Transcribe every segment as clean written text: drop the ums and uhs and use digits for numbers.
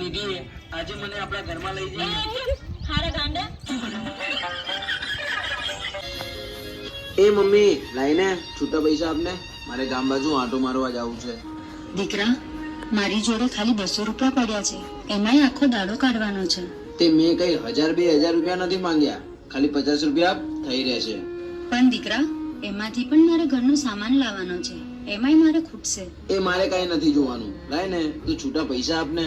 નિધિ આજે મને આપણા ઘરમાં લઈ જાય. હારા ગાંડા. એ મમ્મી લાઈને છૂટા પૈસા આપને, મારે ગામ બાજુ આંટો મારવા જવું છે. દીકરા, મારી જોડે ખાલી 200 રૂપિયા પડ્યા છે, એમાંય આખો દાડો કાઢવાનો છે. તે મેં કઈ 1000-2000 રૂપિયા નથી માંગ્યા, ખાલી 50 રૂપિયા થઈ રહેશે. પણ દીકરા, એમાંથી પણ મારે ઘરનો સામાન લાવવાનો છે, એમાંય મારે ખૂટશે. એ મારે કઈ નથી જોવાનું, લાઈને તું છૂટા પૈસા આપને.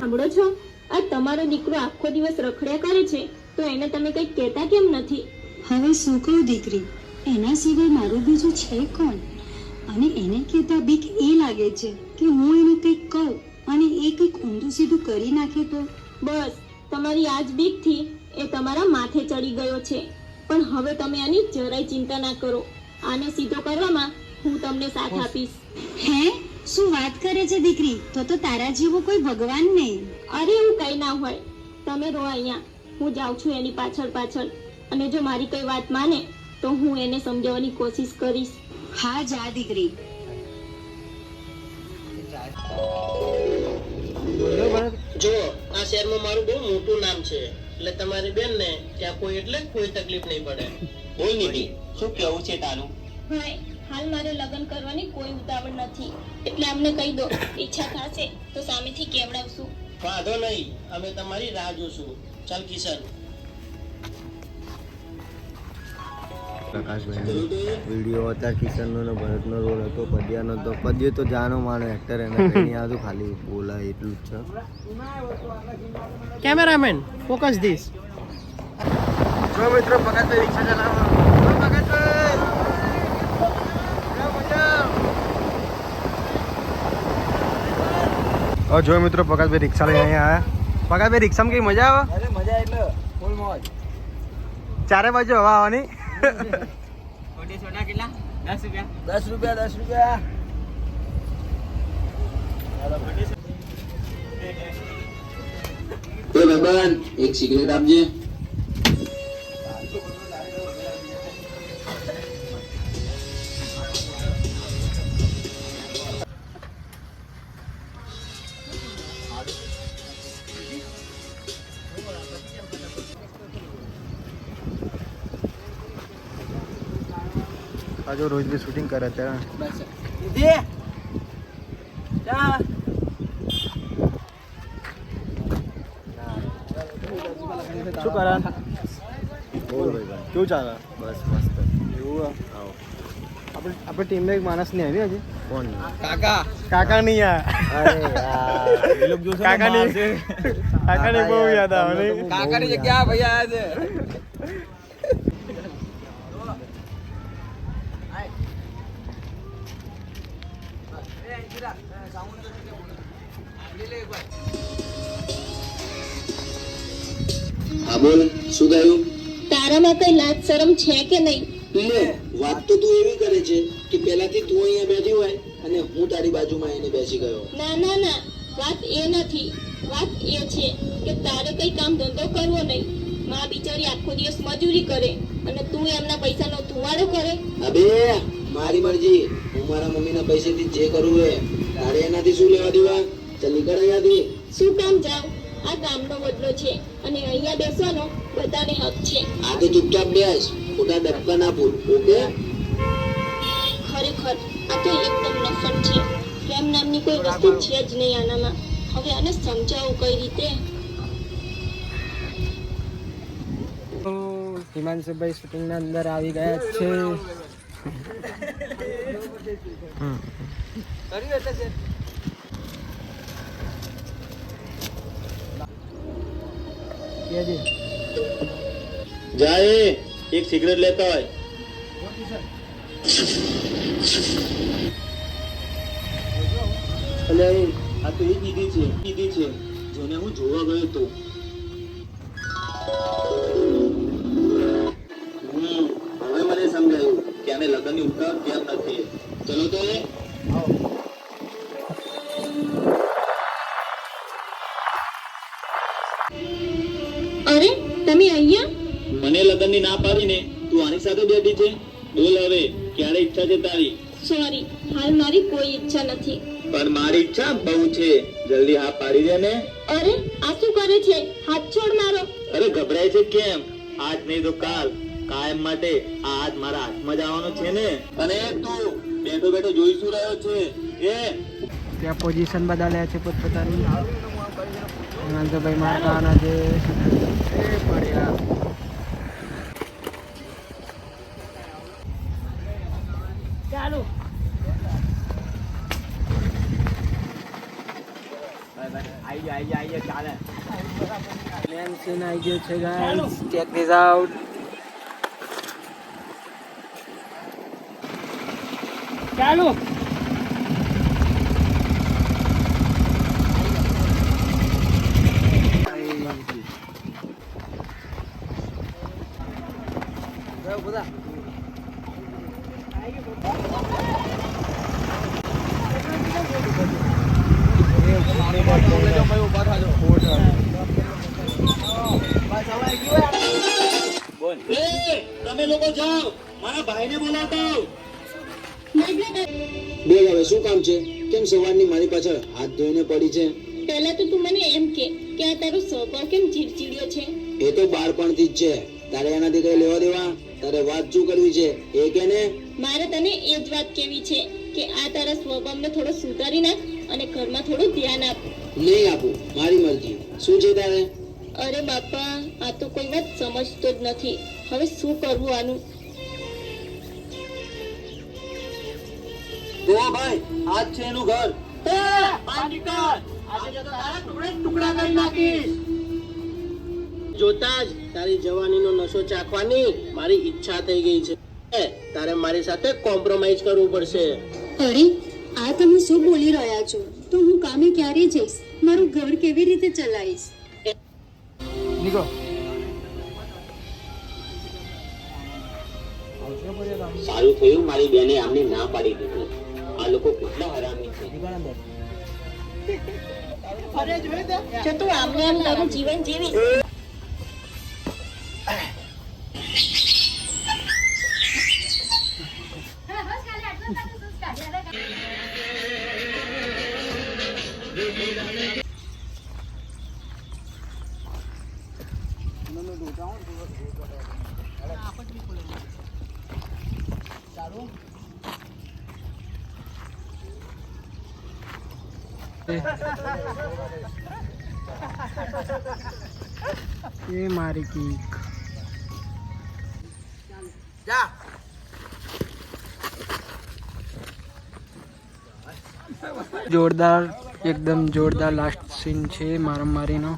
સાંભળો છો, આ તમારો દીકરો આખો દિવસ રખડ્યા કરે છે તો એને તમે કંઈક કહેતા કેમ નથી? હવે શું કહું દીકરી, એના સિવાય મારું બીજું છે કોણ? અને એને કહેતા બીક એ લાગે છે કે હું એને કંઈક કહું અને એ કંઈક ઊંધું સીધું કરી નાખે તો. બસ તમારી આજ બીકથી એ તમારા માથે ચડી ગયો છે. પણ હવે તમે આની જરાય ચિંતા ના કરો, આને સીધો કરવામાં હું તમને સાથ આપીશ. હે, શું વાત કરે છે દીકરી? તો તારા જેવો કોઈ ભગવાન નહીં. અરે એવું કઈ ના હોય, તમે રહો અહીંયા, હું જાઉં છું એની પાછળ પાછળ, અને જો મારી કઈ વાત માને તો હું એને સમજાવવાની કોશિશ કરીશ. હા જા દીકરી. જો આ શહેરમાં મારું બહુ મોટું નામ છે, એટલે તમારી બેન ને ત્યાં કોઈ તકલીફ નહીં પડે. બોલ નિધિ, શું કેવું છે તારું? ભાઈ, હાલ મારે લગ્ન કરવાની કોઈ ઉતાવળ નથી, એટલે અમને કહી દો, ઈચ્છા થશે તો સામેથી કેવડાવશું. વાંધો નહીં, અમે તમારી રાહ જોશું. ચાલ કિશન. પ્રકાશભાઈ વિડીયો હતા, કિશનનો ને ભરતનો રોલ હતો, પદ્યાનો તો પદ્ય તો જાનો માનો એક્ટર, એને કંઈ નહીં આવતું, ખાલી બોલાય એટલું જ છે. Cameraman focus this. જો મિત્રો પગતભાઈ રિક્ષા ચલાવો. જો મિત્રો પગતભાઈ રિક્ષા લઈને અહીંયા આવ્યા. પગતભાઈ રિક્ષામાં કઈ મજા આવે? અરે મજા એટલે ફૂલ મોજ. ચારે બાજુ હવા આવવાની. 10 રૂપિયા. એ ભગવાન એક સિગરેટ આપજે. આ જો રોજ બી શૂટિંગ કરે ત્યાં. શું કરે? બોલ ભાઈ, કેવું ચાલે? બસ મસ્ત. એવું આવો આપણે ટીમમાં એક માણસ નહીં આવી હજી. કોણ? કાકા નહીં યાર. અરે યાર એ લોકો જોશે કાકાની બહુ યાદ આવે. કાકાની જગ્યા ભાઈ આયા છે. હા બોલ, શું થયું? તારામાં કઈ લાજ શરમ છે કે નહીં? લે, વાત તો તું એવી કરે છે કે પહેલાથી તું અહીંયા બેઠી હોય અને હું તારી બાજુમાં આવીને બેસી ગયો. ના, વાત એ નથી. વાત એ છે કે તારે કઈ કામ ધંધો કરવો નહીં. માં બિચારી આખો દિવસ મજૂરી કરે અને તું એમના પૈસાનો ધુમાડો કરે. અબે મારી મરજી, હું મારા મમ્મીના પૈસેથી જે કરું એ તારે એનાથી શું લેવા દેવા? ચાલ નીકળ અહીંયાથી. શું કામ જાવ? આ ગામનો બદલો છે અને અહીંયા બેસવાનો બધાને હક છે. આ તો ચૂપચાપ બેસ, ખોટા ડબકા ના પૂર. ઓકે? ખરેખર આ તો એકદમ નફટ છે. પ્રેમ નામની કોઈ વસ્તુ છે જ નહીં આનામાં. હવે આને સમજાવું કઈ રીતે? હિમાંશુભાઈ શૂટિંગના અંદર આવી ગયા છે. જાય એક સિગરેટ લેતા હોય. અલે આ તો એ કીધી છે જેને હું જોવા ગયો તો. હવે મને સમજાયું કે આને લગ્નની ઉતાવળ કેમ નથી. ચલો તો એ તમે અહીંયા? મને લગ્નની ના પાડીને તું આની સાથે બેઠી છે. બોલ હવે ક્યારે ઈચ્છા છે તારી? સોરી, હાલ મારી કોઈ ઈચ્છા નથી. પણ મારી ઈચ્છા બહુ છે. જલ્દી હા પાડી દે ને. અરે આ શું કરે છે? હાથ છોડ મારો. અરે ગભરાય છે કેમ? આજ નહીં તો કાલ કાયમ માટે આ હાથ મારા હાથમાં જ આવવાનો છે ને. અને તું બેઠો બેઠો જોઈ શું રહ્યો છે? ત્યાં પોઝિશન બદલ્યા છે પોતપોતાની. તો ભાઈ મારા આના છે એ પડ્યા. ચાલો. પ્લેન સીન આવી ગયો છે ગાઈસ. Check this out. ચાલો. તમે લોકો જાઓ, મારા ભાઈને બોલાવતા આવો. બોલ હવે શું કામ છે? કેમ સવારની મારી પાછળ હાથ ધોઈને પડી છે? પહેલા તો તું મને એમ કે આ તારો સ્વભાવ કેમ ચીડચીડિયો છે? એ તો બાળપણથી જ છે. તારે એનાથી કઈ લેવા દેવા? તારે વાત શું કરવી છે એ કે ને. મારે તને એ જ વાત કેવી છે કે આ તારા સ્વભાવને થોડો સુધારી નાખ અને ઘરમાં થોડું ધ્યાન આપ. નહીં આપું, મારી મરજી. શું છે તારે? અરે બાપા, આ તો કોઈ વાત સમજતો જ નથી. હવે શું કરવું આનું? જો ભાઈ, આજ છે એનું ઘર. ટુકડા કરી નાખીશ. જોતા જ તારી જવાનીનો નશો ચાખવાની મારી ઈચ્છા થઈ ગઈ છે. તારે મારી સાથે કોમ્પ્રોમાઇઝ કરવું પડશે. અરે આ તમે શું બોલી રહ્યા છો? તો હું કામે ક્યારે જઈશ? મારું ઘર કેવી રીતે ચલાવીશ? નીકળો. સારું થયું મારી બેને આમને ના પાડી દીધું. આ લોકો કેટલા હરામી છે. જો તું આમને આમ તારું જીવન જીવી એ મારી કીક. જોરદાર, એકદમ જોરદાર લાસ્ટ સીન છે મારામારીનો.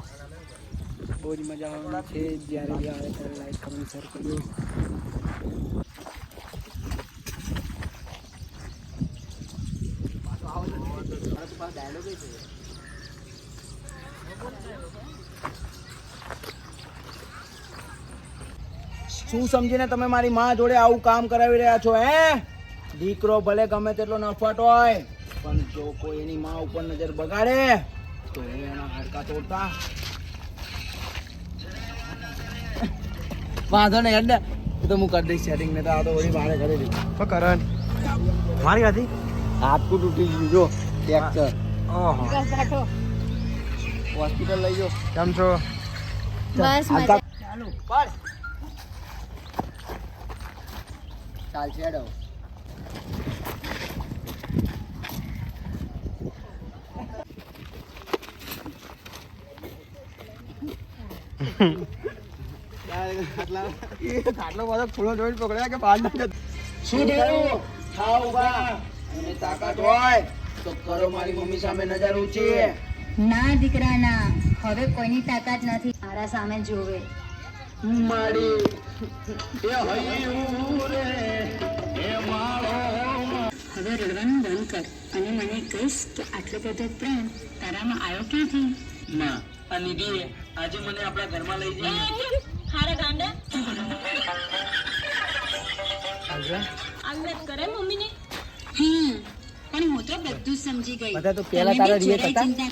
બહુ જ મજા આવવાની છે. જ્યારે બી આવે ત્યારે લાઈક કમેન્ટ શેર કરજો. શું સમજીને તમે મારી માં જોડે આવું કામ કરાવી રહ્યા છો? દીકરો ભલે ગમે તેટલો નફટ હોય, પણ જો કોઈ એની માં ઉપર નજર બગાડે તો એના હાડકા તોડતા. વાંધો નહીં હેડ, તો હું કરી દઈશ સેટિંગ. ને તો આ તો વળી મારે કરી દઈશ. તો કરણ મારી હતી હાથકું તૂટી ગયું જો ફ્રેક્ચર. ઓહો, હોસ્પિટલ લઈ જાઓ. કેમ છો? બસ ચાલુ પડ. ચાલ છે હેડો. ખાટલો બધો ફૂલો જોઈને પકડ્યા કે બહાર ના શું થયું? ખાવ ઉભા. અને તાકાત હોય તો કરો મારી મમ્મી સામે નજર ઊંચી. ના દીકરા ના, હવે કોઈની તાકાત નથી. મારા સામે જોવે. મારી એ હૈયું રે એ માળો. હવે રડવાનું બંધ કર અને મને કહીશ કે આટલો બધો પ્રેમ તારામાં આવ્યો ક્યાંથી? માં, આ નિધિએ આજે મને આપણા ઘરમાં લઈ જઈ. હારા ગાંડા આલ્લત કરે મમ્મીને. પણ હું તો બધું જ સમજી ગઈ. બધા તો પહેલા તારા તમે બી રીએ જરાય હતા. ચિંતા